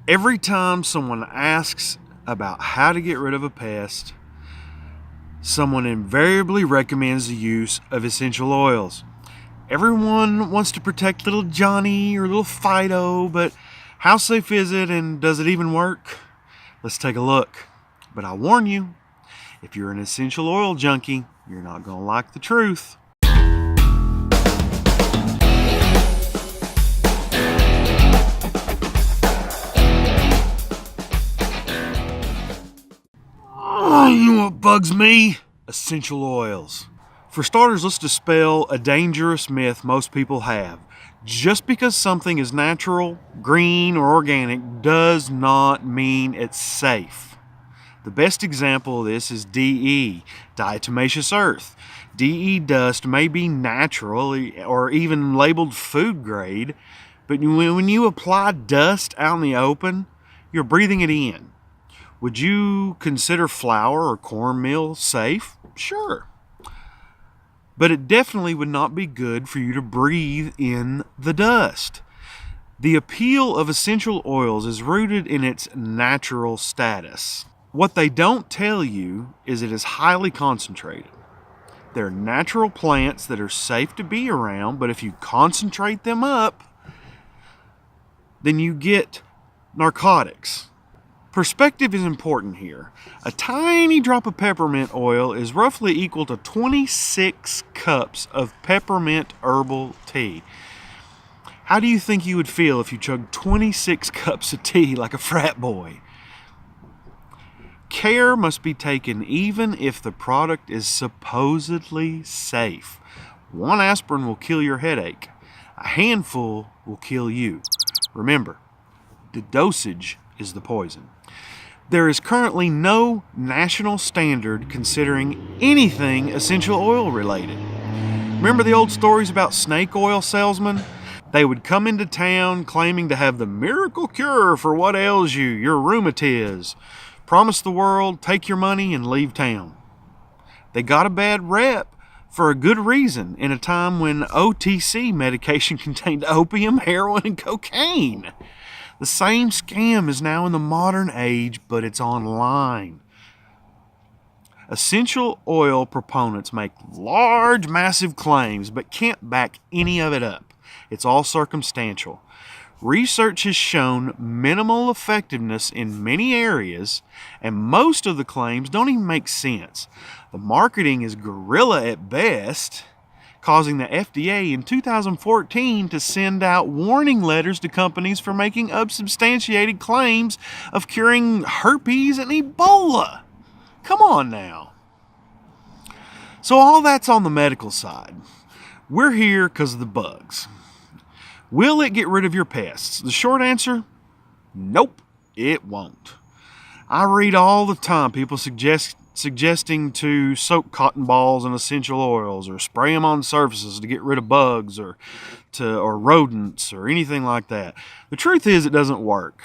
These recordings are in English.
Every time someone asks about how to get rid of a pest, someone invariably recommends the use of essential oils. Everyone wants to protect little Johnny or little Fido, but how safe is it, and does it even work? Let's take a look. But I warn you, if you're an essential oil junkie, you're not going to like the truth. You know what bugs me? Essential oils. For starters, let's dispel a dangerous myth most people have. Just because something is natural, green, or organic does not mean it's safe. The best example of this is DE, diatomaceous earth. DE dust may be natural or even labeled food grade, but when you apply dust out in the open, you're breathing it in. Would you consider flour or cornmeal safe? Sure. But it definitely would not be good for you to breathe in the dust. The appeal of essential oils is rooted in its natural status. What they don't tell you is it is highly concentrated. They're natural plants that are safe to be around, but if you concentrate them up, then you get narcotics. Perspective is important here. A tiny drop of peppermint oil is roughly equal to 26 cups of peppermint herbal tea. How do you think you would feel if you chugged 26 cups of tea like a frat boy? Care must be taken even if the product is supposedly safe. One aspirin will kill your headache. A handful will kill you. Remember, the dosage is the poison. There is currently no national standard considering anything essential oil related. Remember the old stories about snake oil salesmen? They would come into town claiming to have the miracle cure for what ails you, your rheumatiz. Promise the world, take your money, and leave town. They got a bad rep for a good reason in a time when OTC medication contained opium, heroin, and cocaine. The same scam is now in the modern age, but it's online. Essential oil proponents make large, massive claims, but can't back any of it up. It's all circumstantial. Research has shown minimal effectiveness in many areas, and most of the claims don't even make sense. The marketing is guerrilla at best, causing the FDA in 2014 to send out warning letters to companies for making unsubstantiated claims of curing herpes and Ebola. Come on now. So all that's on the medical side. We're here because of the bugs. Will it get rid of your pests? The short answer, nope, it won't. I read all the time people suggesting to soak cotton balls in essential oils or spray them on surfaces to get rid of bugs or rodents or anything like that. The truth is it doesn't work.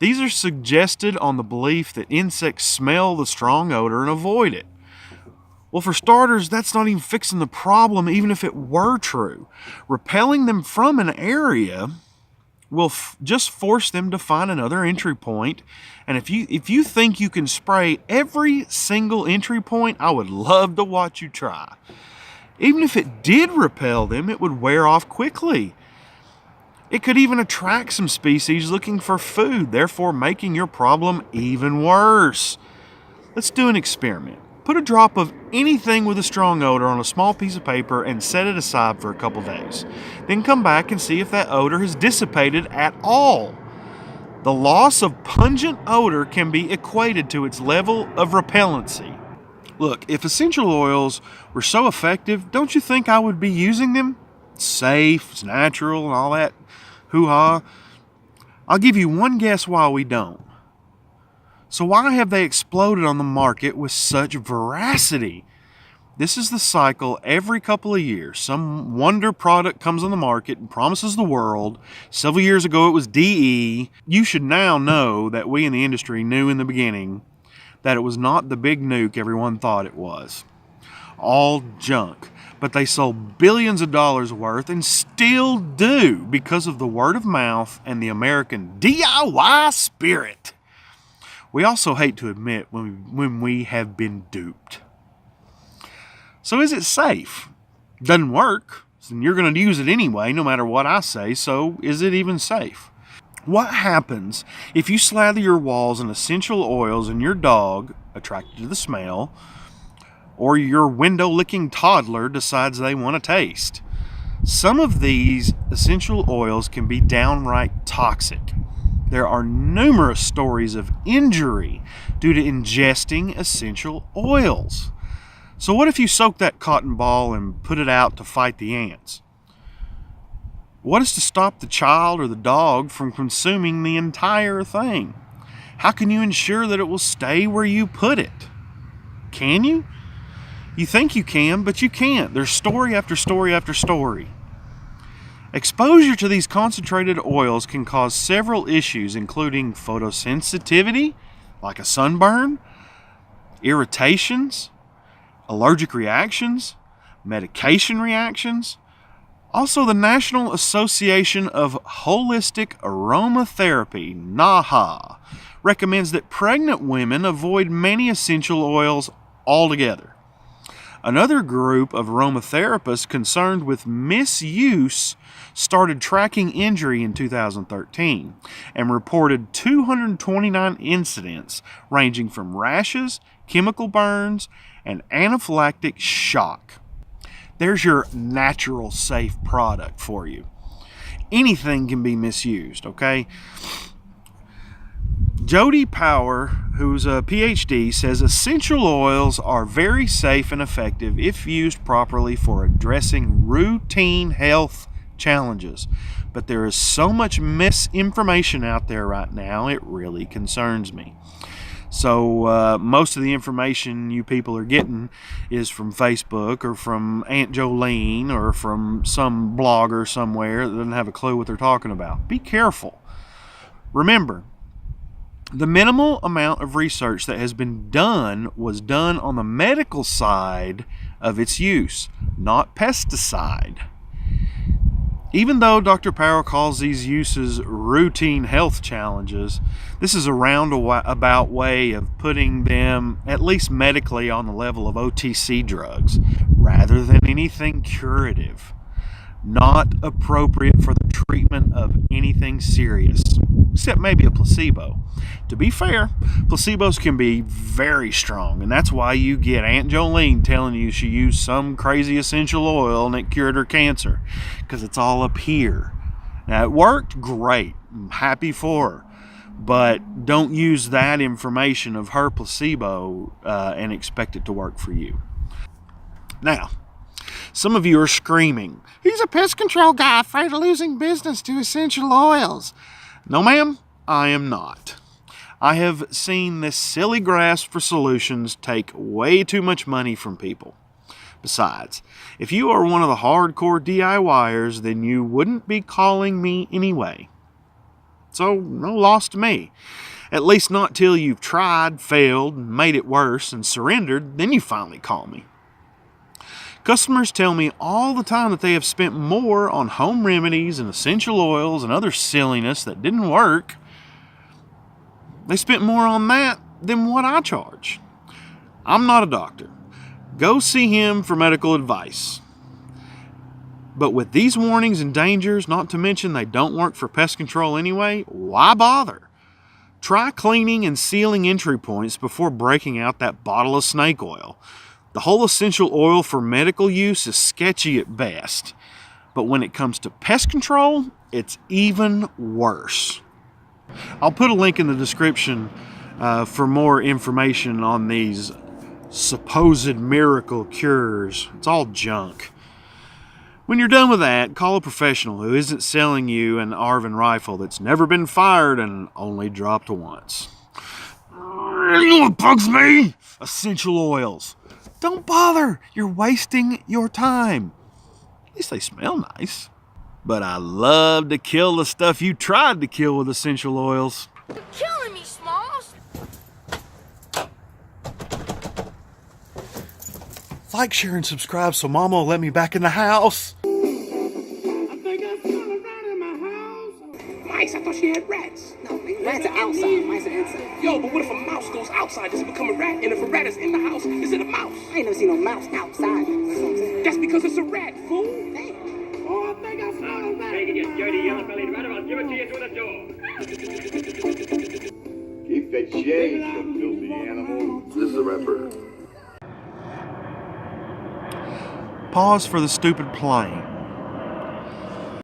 These are suggested on the belief that insects smell the strong odor and avoid it. Well, for starters, that's not even fixing the problem, even if it were true. Repelling them from an area will just force them to find another entry point. And if you think you can spray every single entry point, I would love to watch you try. Even if it did repel them, it would wear off quickly. It could even attract some species looking for food, therefore making your problem even worse. Let's do an experiment. Put a drop of anything with a strong odor on a small piece of paper and set it aside for a couple days. Then come back and see if that odor has dissipated at all. The loss of pungent odor can be equated to its level of repellency. Look, if essential oils were so effective, don't you think I would be using them? It's safe, it's natural, and all that hoo-ha. I'll give you one guess why we don't. So why have they exploded on the market with such veracity? This is the cycle every couple of years. Some wonder product comes on the market and promises the world. Several years ago it was DE. You should now know that we in the industry knew in the beginning that it was not the big nuke everyone thought it was. All junk. but they sold billions of dollars worth and still do because of the word of mouth and the American DIY spirit. We also hate to admit when we have been duped. So is it safe? Doesn't work, and you're going to use it anyway, no matter what I say, so is it even safe? What happens if you slather your walls in essential oils and your dog, attracted to the smell, or your window-licking toddler decides they want to taste? Some of these essential oils can be downright toxic. There are numerous stories of injury due to ingesting essential oils. So what if you soak that cotton ball and put it out to fight the ants? What is to stop the child or the dog from consuming the entire thing? How can you ensure that it will stay where you put it? Can you? You think you can, but you can't. There's story after story after story. Exposure to these concentrated oils can cause several issues, including photosensitivity, like a sunburn, irritations, allergic reactions, medication reactions. Also, the National Association of Holistic Aromatherapy, NAHA, recommends that pregnant women avoid many essential oils altogether. Another group of aromatherapists concerned with misuse started tracking injury in 2013 and reported 229 incidents ranging from rashes, chemical burns, and anaphylactic shock. There's your natural safe product for you. Anything can be misused, okay? Jody Power, who's a PhD, says essential oils are very safe and effective if used properly for addressing routine health challenges. But there is so much misinformation out there right now, it really concerns me. So most of the information you people are getting is from Facebook or from Aunt Jolene or from some blogger somewhere that doesn't have a clue what they're talking about. Be careful. Remember, the minimal amount of research that has been done was done on the medical side of its use, not pesticide. Even though Dr. Power calls these uses routine health challenges, this is a roundabout way of putting them, at least medically, on the level of OTC drugs, rather than anything curative. Not appropriate for the treatment of anything serious, except maybe a placebo. To be fair, placebos can be very strong, and that's why you get Aunt Jolene telling you she used some crazy essential oil and it cured her cancer, because it's all up here. Now, it worked great. I'm happy for her, but don't use that information of her placebo and expect it to work for you. Now, some of you are screaming, "He's a pest control guy afraid of losing business to essential oils." No, ma'am, I am not. I have seen this silly grasp for solutions take way too much money from people. Besides, if you are one of the hardcore DIYers, then you wouldn't be calling me anyway. So, no loss to me. At least not till you've tried, failed, and made it worse, and surrendered, then you finally call me. Customers tell me all the time that they have spent more on home remedies and essential oils and other silliness that didn't work. They spent more on that than what I charge. I'm not a doctor. Go see him for medical advice. But with these warnings and dangers, not to mention they don't work for pest control anyway, why bother? Try cleaning and sealing entry points before breaking out that bottle of snake oil. The whole essential oil for medical use is sketchy at best. But when it comes to pest control, it's even worse. I'll put a link in the description for more information on these supposed miracle cures. It's all junk. When you're done with that, call a professional who isn't selling you an Arvin rifle that's never been fired and only dropped once. You know what bugs me? Essential oils. Don't bother. You're wasting your time. At least they smell nice. But I love to kill the stuff you tried to kill with essential oils. You're killing me, Smalls. Like, share, and subscribe so Mama will let me back in the house. I think I smell a rat in my house. Mice, I thought she had rats. No, rats are outside. Mice are inside. Yo, but what if a mouse goes outside? Does it become a rat? And if a rat is in the house, is it a mouse? I ain't never seen no mouse outside. That's what I'm saying. That's because it's a rat, fool. Damn. Oh, I think I smell a rat. Take it, you dirty yellow-bellied rat, or I'll give it to you through the door. Keep that shade, you filthy animal. This is the rapper. Pause for the stupid plane.